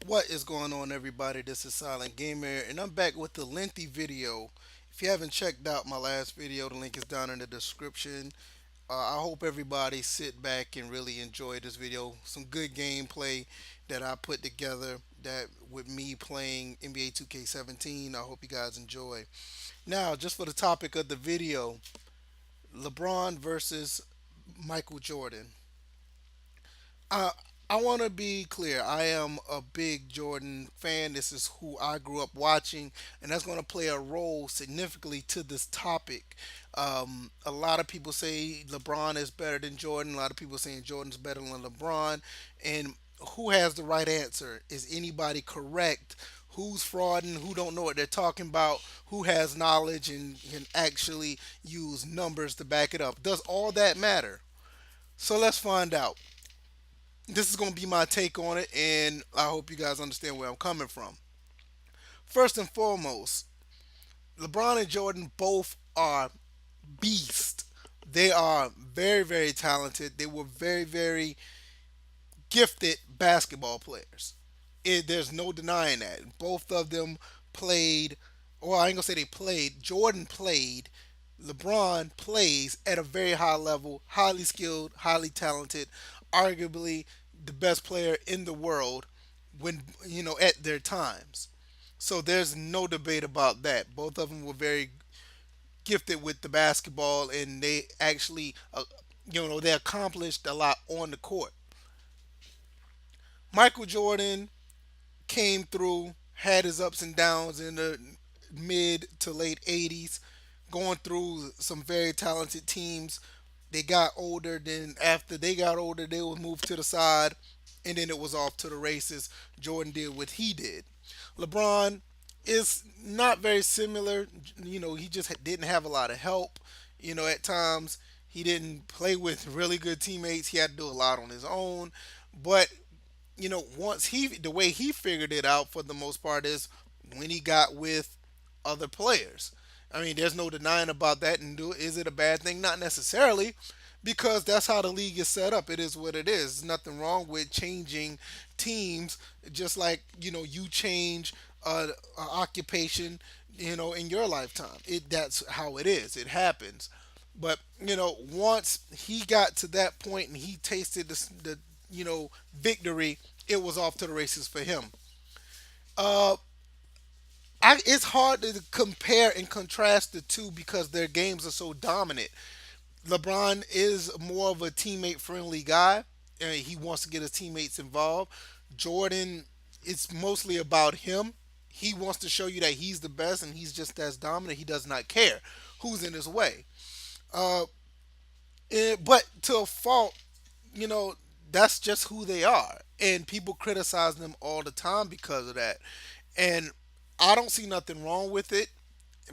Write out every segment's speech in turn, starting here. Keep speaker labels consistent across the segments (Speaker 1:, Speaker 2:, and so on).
Speaker 1: What is going on, everybody? This is Silent Gamer, and I'm back with the lengthy video. If you haven't checked out my last video, the link is down in the description. I hope everybody sit back and really enjoy this video. Some good gameplay that I put together that with me playing NBA 2K17. I hope you guys enjoy. Now, just for the topic of the video, LeBron versus Michael Jordan. I I want to be clear. I am a big Jordan fan. This is who I grew up watching, and that's going to play a role significantly to this topic. A lot of people say LeBron is better than Jordan. A lot of people saying Jordan's better than LeBron. And who has the right answer? Is anybody correct? Who's frauding? Who don't know what they're talking about? Who has knowledge and can actually use numbers to back it up? Does all that matter? So let's find out. This is going to be my take on it, and I hope you guys understand where I'm coming from. First and foremost, LeBron and Jordan both are beasts. They are very, very talented. They were very, very gifted basketball players. There's no denying that. Both of them played, or I ain't gonna say they played. Jordan played. LeBron plays at a very high level, highly skilled, highly talented, arguably the best player in the world when at their times. So there's no debate about that. Both of them were very gifted with the basketball, and they actually, they accomplished a lot on the court. Michael Jordan came through, had his ups and downs in the mid to late 80s, going through some very talented teams. They got older, then after they got older, they would move to the side, and then it was off to the races. Jordan did what he did. LeBron is not very similar. He just didn't have a lot of help. At times he didn't play with really good teammates. He had to do a lot on his own. But once the way he figured it out for the most part is when he got with other players. I mean, there's no denying about that. And is it a bad thing? Not necessarily, because that's how the league is set up. It is what it is. There's nothing wrong with changing teams, just like you change a occupation, in your lifetime. That's how it is. It happens. But once he got to that point and he tasted the victory, it was off to the races for him. Uh, it's hard to compare and contrast the two because their games are so dominant. LeBron is more of a teammate friendly guy. He wants to get his teammates involved. Jordan, it's mostly about him. He wants to show you that he's the best and he's just as dominant. He does not care who's in his way. Uh, but to a fault, you know, that's just who they are. And people criticize them all the time because of that. And I don't see nothing wrong with it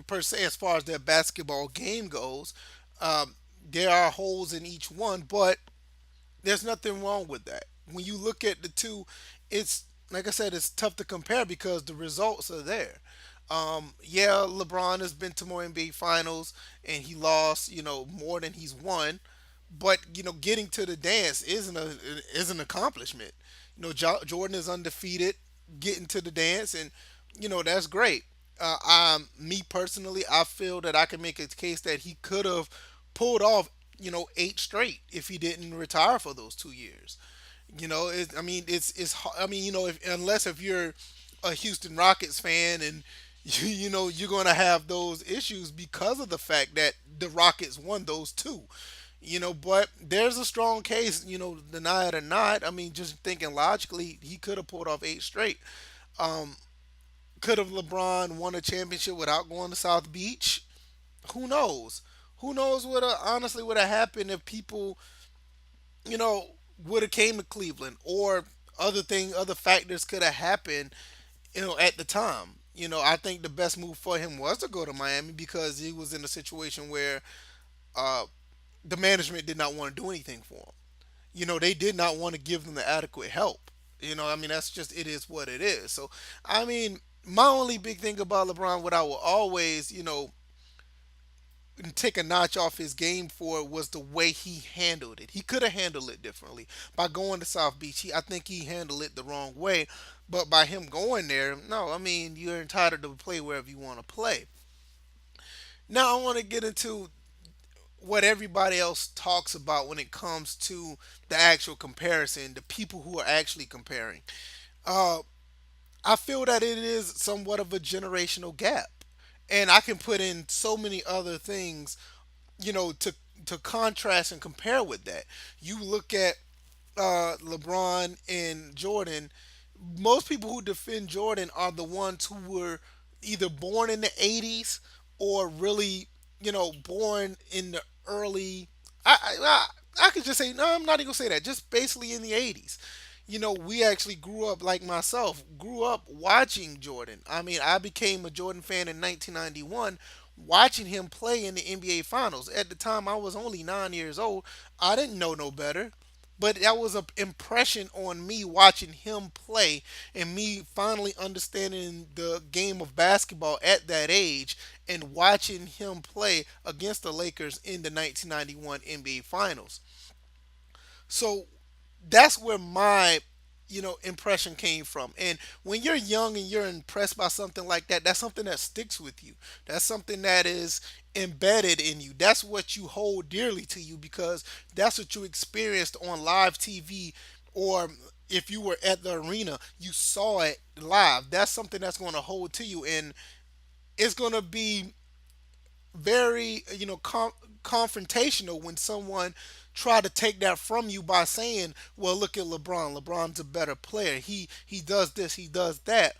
Speaker 1: per se as far as their basketball game goes. Um, there are holes in each one, but there's nothing wrong with that. When you look at the two, it's like I said, it's tough to compare because the results are there. Yeah, LeBron has been to more NBA finals and he lost, more than he's won. But getting to the dance is an accomplishment. Jordan is undefeated, getting to the dance, and that's great. Me personally, I feel that I can make a case that he could have pulled off, eight straight if he didn't retire for those 2 years. I mean, I mean, if you're a Houston Rockets fan and you're going to have those issues because of the fact that the Rockets won those two. But there's a strong case, deny it or not. I mean, just thinking logically, he could have pulled off eight straight. Um, could have LeBron won a championship without going to South Beach? Who knows? Who knows what honestly would have happened if people, you know, would have came to Cleveland, or other factors could have happened, at the time. I think the best move for him was to go to Miami because he was in a situation where uh, the management did not want to do anything for him. They did not want to give them the adequate help. I mean, that's just it is what it is. So, I mean, my only big thing about LeBron, what I will always, take a notch off his game for was the way he handled it. He could have handled it differently by going to South Beach. I think he handled it the wrong way, but by him going there, no, I mean you're entitled to play wherever you want to play. Now I want to get into what everybody else talks about when it comes to the actual comparison, the people who are actually comparing. Uh, I feel that it is somewhat of a generational gap, and I can put in so many other things, to contrast and compare with that. You look at LeBron and Jordan. Most people who defend Jordan are the ones who were either born in the 80s or really, born in the early. I could just say no. I'm not even gonna say that. Just basically in the 80s. We actually grew up like myself. Grew up watching Jordan. I mean, I became a Jordan fan in 1991, watching him play in the NBA Finals. At the time, I was only 9 years old. I didn't know no better. But that was an impression on me watching him play and me finally understanding the game of basketball at that age and watching him play against the Lakers in the 1991 NBA Finals. So that's where my impression came from. And when you're young and you're impressed by something like that, that's something that sticks with you. That's something that is embedded in you. That's what you hold dearly to you because that's what you experienced on live TV, or if you were at the arena you saw it live. That's something that's going to hold to you, and it's going to be very confrontational when someone try to take that from you by saying, well, look at LeBron's a better player, he does this, he does that.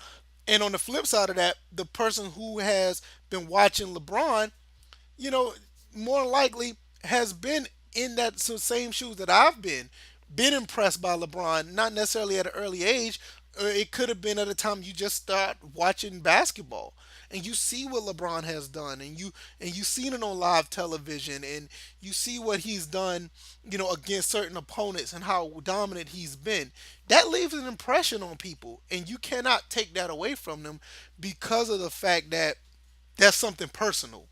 Speaker 1: And on the flip side of that, the person who has been watching LeBron, you know, more likely has been in that same shoes that I've been impressed by LeBron, not necessarily at an early age. It could have been at a time you just start watching basketball and you see what LeBron has done, and you seen it on live television, and you see what he's done, against certain opponents and how dominant he's been. That leaves an impression on people, and you cannot take that away from them because of the fact that that's something personal,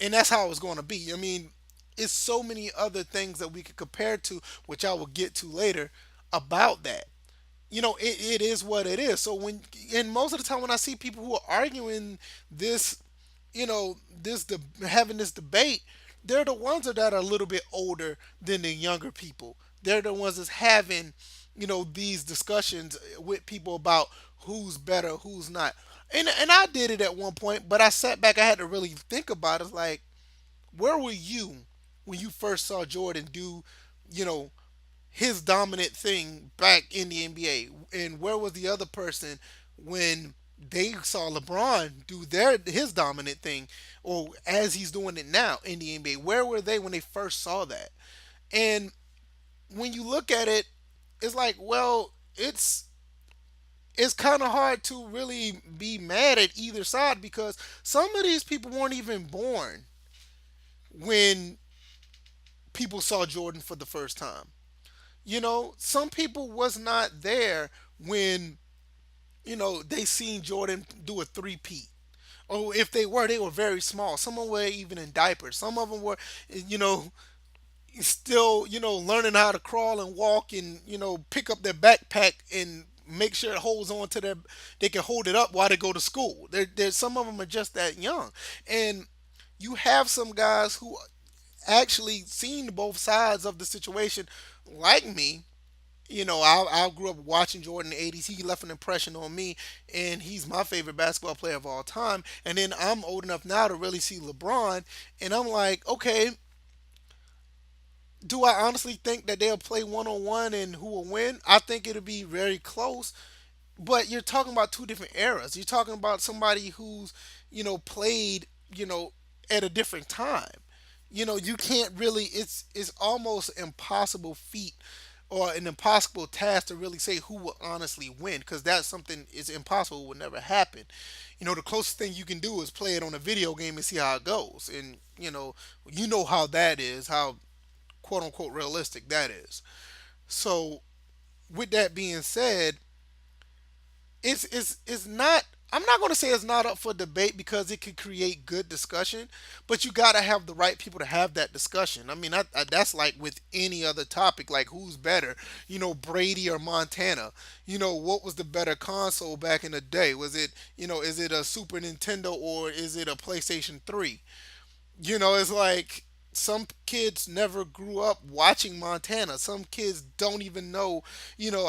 Speaker 1: and that's how it's going to be. I mean, it's so many other things that we could compare to, which I will get to later about that. It is what it is. So and most of the time when I see people who are arguing this, having this debate, they're the ones that are a little bit older than the younger people. They're the ones that's having, these discussions with people about who's better, who's not. And I did it at one point, but I sat back. I had to really think about it. It's like, where were you when you first saw Jordan do, you know, his dominant thing back in the NBA? And where was the other person when they saw LeBron do his dominant thing, or as he's doing it now in the NBA? Where were they when they first saw that? And when you look at it, it's like, well, it's kind of hard to really be mad at either side because some of these people weren't even born when people saw Jordan for the first time. Some people was not there when they seen Jordan do a three-peat. Or if they were very small. Some of them were even in diapers. Some of them were, you know, still, learning how to crawl and walk and, pick up their backpack and make sure it holds on to they can hold it up while they go to school. There's some of them are just that young. And you have some guys who actually seen both sides of the situation, like me. I grew up watching Jordan in the 80s. He left an impression on me, and he's my favorite basketball player of all time. And then I'm old enough now to really see LeBron, and I'm like, okay, do I honestly think that they'll play one on one and who will win? I think it'll be very close, but you're talking about two different eras. You're talking about somebody who's, played, at a different time. You can't really. It's almost impossible feat or an impossible task to really say who will honestly win because that's something is impossible, will never happen. The closest thing you can do is play it on a video game and see how it goes, and you know how that is, how quote unquote realistic that is. So with that being said, it's not I'm not going to say it's not up for debate because it could create good discussion, but you got to have the right people to have that discussion. I mean, that's like with any other topic, like who's better, Brady or Montana. What was the better console back in the day? Was it, is it a Super Nintendo or is it a PlayStation 3? It's like some kids never grew up watching Montana. Some kids don't even know,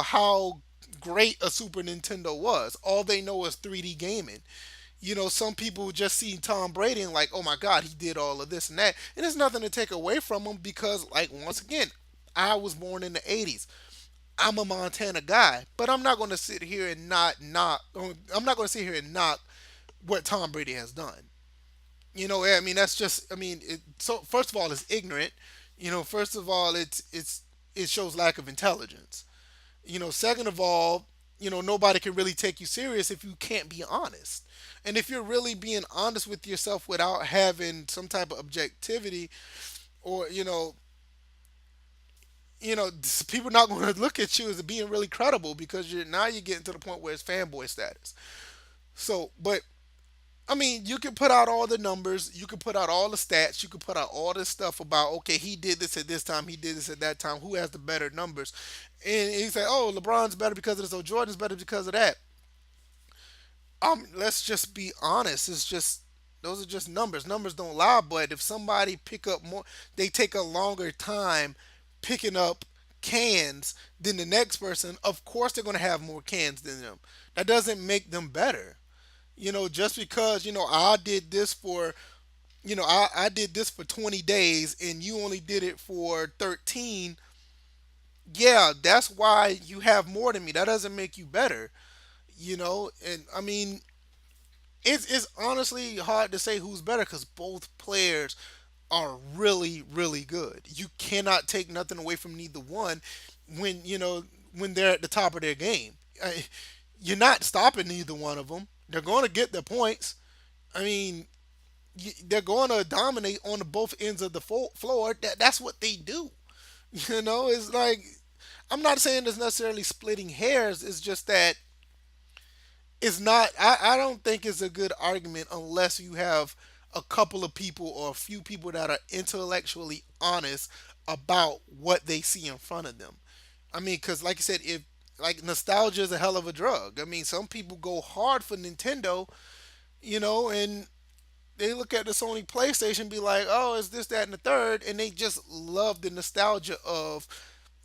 Speaker 1: how great a Super Nintendo was. All they know is 3D gaming. Some people just see Tom Brady and like, oh my God, he did all of this and that. And there's nothing to take away from him because, like, once again, I was born in the 80s. I'm a Montana guy, but I'm not going to sit here and I'm not going to sit here and knock what Tom Brady has done. I mean, that's just, I mean, so first of all, it's ignorant. First of all, it shows lack of intelligence. Second of all, nobody can really take you serious if you can't be honest. And if you're really being honest with yourself without having some type of objectivity, or people not going to look at you as being really credible because you're getting to the point where it's fanboy status. So, but I mean, you can put out all the numbers, you can put out all the stats, you can put out all this stuff about, okay, he did this at this time, he did this at that time, who has the better numbers. And he say, oh, LeBron's better because of this, or Jordan's better because of that. Let's just be honest. It's just those are just numbers. Numbers don't lie, but if somebody pick up more, they take a longer time picking up cans than the next person, of course they're going to have more cans than them. That doesn't make them better. Just because I did this for I did this for 20 days and you only did it for 13. Yeah, that's why you have more than me. That doesn't make you better. And I mean, it's honestly hard to say who's better because both players are really, really good. You cannot take nothing away from neither one when they're at the top of their game. You're not stopping neither one of them. They're going to get their points. I mean, they're going to dominate on the both ends of the floor. That's what they do. It's like I'm not saying it's necessarily splitting hairs. It's just that it's not. I don't think it's a good argument unless you have a couple of people or a few people that are intellectually honest about what they see in front of them. I mean, because like I said, if like nostalgia is a hell of a drug. I mean, some people go hard for Nintendo, and they look at the Sony PlayStation and be like, oh, it's this, that, and the third, and they just love the nostalgia of,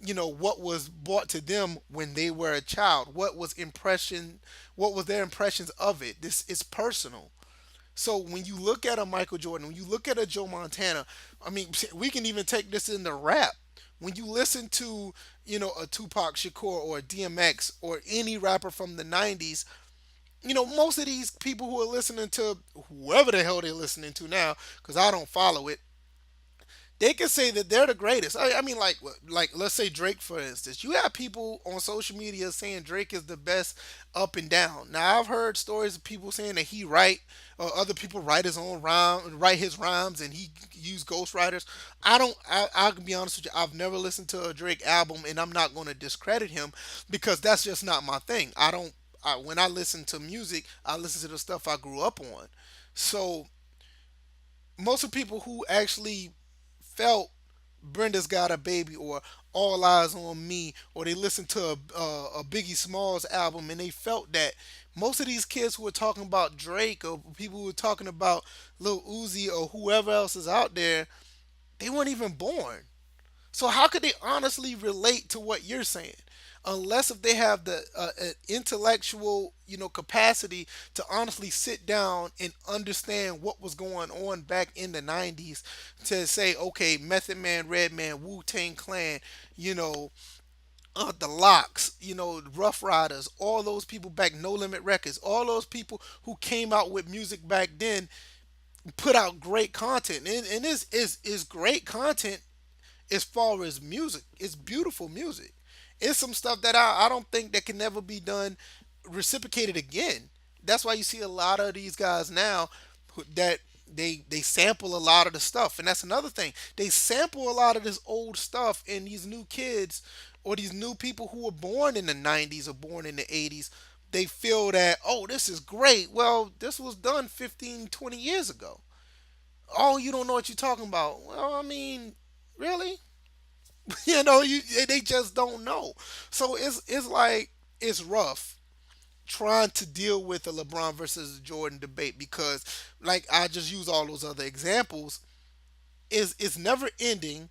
Speaker 1: what was brought to them when they were a child, what was their impressions of it. This is personal. So when you look at a Michael Jordan, when you look at a Joe Montana, I mean, we can even take this into rap. When you listen to, a Tupac Shakur or a DMX or any rapper from the 90s, most of these people who are listening to whoever the hell they're listening to now, because I don't follow it, they can say that they're the greatest. I mean, like let's say Drake for instance. You have people on social media saying Drake is the best up and down. Now I've heard stories of people saying that he write or other people write his own write his rhymes, and he use ghostwriters. I don't. I can be honest with you. I've never listened to a Drake album, and I'm not going to discredit him because that's just not my thing. I don't. When I listen to music, I listen to the stuff I grew up on. So most of the people who actually felt Brenda's Got a Baby or All Eyes on Me, or they listened to a Biggie Smalls album and they felt that, most of these kids who were talking about Drake or people who were talking about Lil Uzi or whoever else is out there, they weren't even born. So how could they honestly relate to what you're saying? Unless if they have the intellectual, capacity to honestly sit down and understand what was going on back in the 90s, to say, okay, Method Man, Redman, Wu Tang Clan, you know, the Locks, Rough Riders, all those people back, No Limit Records, all those people who came out with music back then put out great content, and this is great content as far as music. It's beautiful music. It's some stuff that I don't think that can never be done reciprocated again. That's why you see a lot of these guys now that they sample a lot of the stuff, and that's another thing. They sample a lot of this old stuff, and these new kids or these new people who were born in the 90s or born in the 80s, they feel that, oh, this is great. Well, this was done 15, 20 years ago. Oh, you don't know what you're talking about. Well, I mean, really? They just don't know. So it's like it's rough trying to deal with a LeBron versus Jordan debate because, like I just use all those other examples, is it's never ending,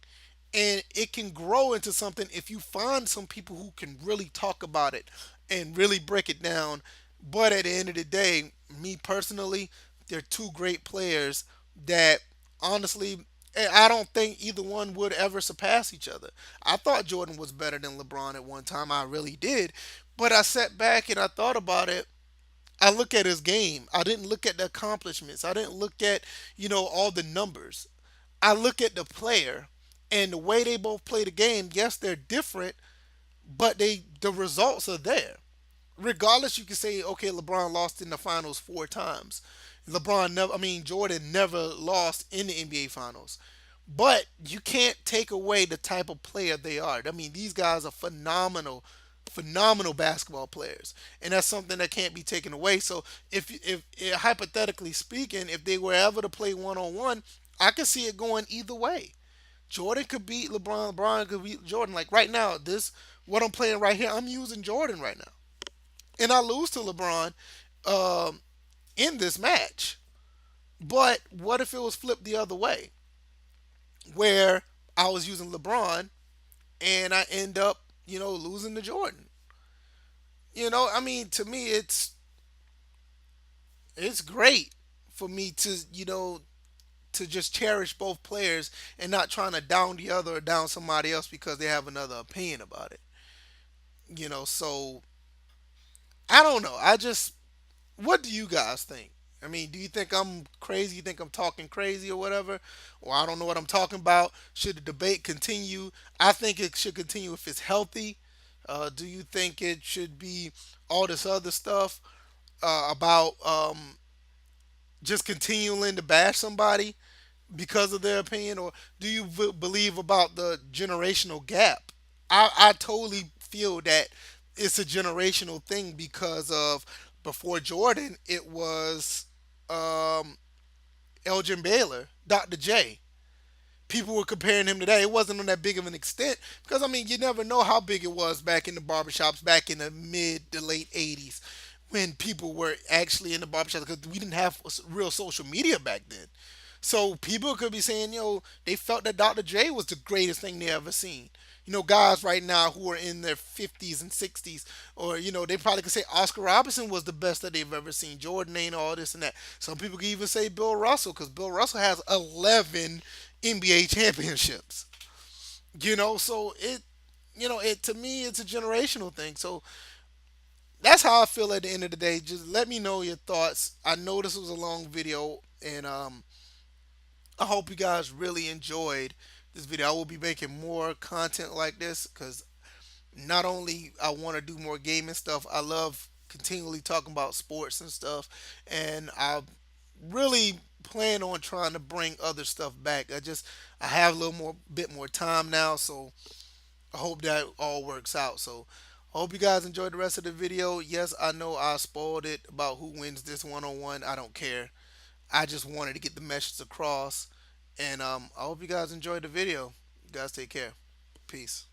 Speaker 1: and it can grow into something if you find some people who can really talk about it and really break it down. But at the end of the day, me personally, they're two great players that honestly, I don't think either one would ever surpass each other. I thought Jordan was better than LeBron at one time. I really did. But I sat back and I thought about it. I look at his game. I didn't look at the accomplishments. I didn't look at, all the numbers. I look at the player and the way they both play the game. Yes, they're different, but the results are there. Regardless, you can say, okay, LeBron lost in the finals 4 times. Jordan never lost in the NBA finals. But you can't take away the type of player they are. I mean, these guys are phenomenal, phenomenal basketball players, and that's something that can't be taken away. So, if hypothetically speaking, if they were ever to play 1-on-1, I could see it going either way. Jordan could beat LeBron. LeBron could beat Jordan. Like right now, this what I'm playing right here. I'm using Jordan right now, and I lose to LeBron um, in this match. But what if it was flipped the other way, where I was using LeBron and I end up, losing to Jordan? I mean, to me, it's great for me to, to just cherish both players and not trying to down the other or down somebody else because they have another opinion about it. So I don't know. What do you guys think? I mean, do you think I'm crazy? You think I'm talking crazy or whatever? Or I don't know what I'm talking about? Should the debate continue? I think it should continue if it's healthy. Do you think it should be all this other stuff about just continuing to bash somebody because of their opinion, or do you believe about the generational gap? I totally feel that it's a generational thing because of before Jordan, it was um, Elgin Baylor, Dr. J. People were comparing him to that. It wasn't on that big of an extent because I mean you never know how big it was back in the barbershops back in the mid to late '80s when people were actually in the barbershops because we didn't have real social media back then. So people could be saying, they felt that Dr. J was the greatest thing they ever seen. Guys right now who are in their 50s and 60s, or, they probably could say Oscar Robertson was the best that they've ever seen. Jordan ain't all this and that. Some people could even say Bill Russell because Bill Russell has 11 NBA championships. So it to me, it's a generational thing. So that's how I feel at the end of the day. Just let me know your thoughts. I know this was a long video, and I hope you guys really enjoyed this video. I will be making more content like this because not only I want to do more gaming stuff, I love continually talking about sports and stuff, and I really plan on trying to bring other stuff back. I have a little more bit more time now, so I hope that all works out. So I hope you guys enjoyed the rest of the video. Yes, I know I spoiled it about who wins this 1-on-1. I don't care. I just wanted to get the message across. And I hope you guys enjoyed the video. You guys take care. Peace.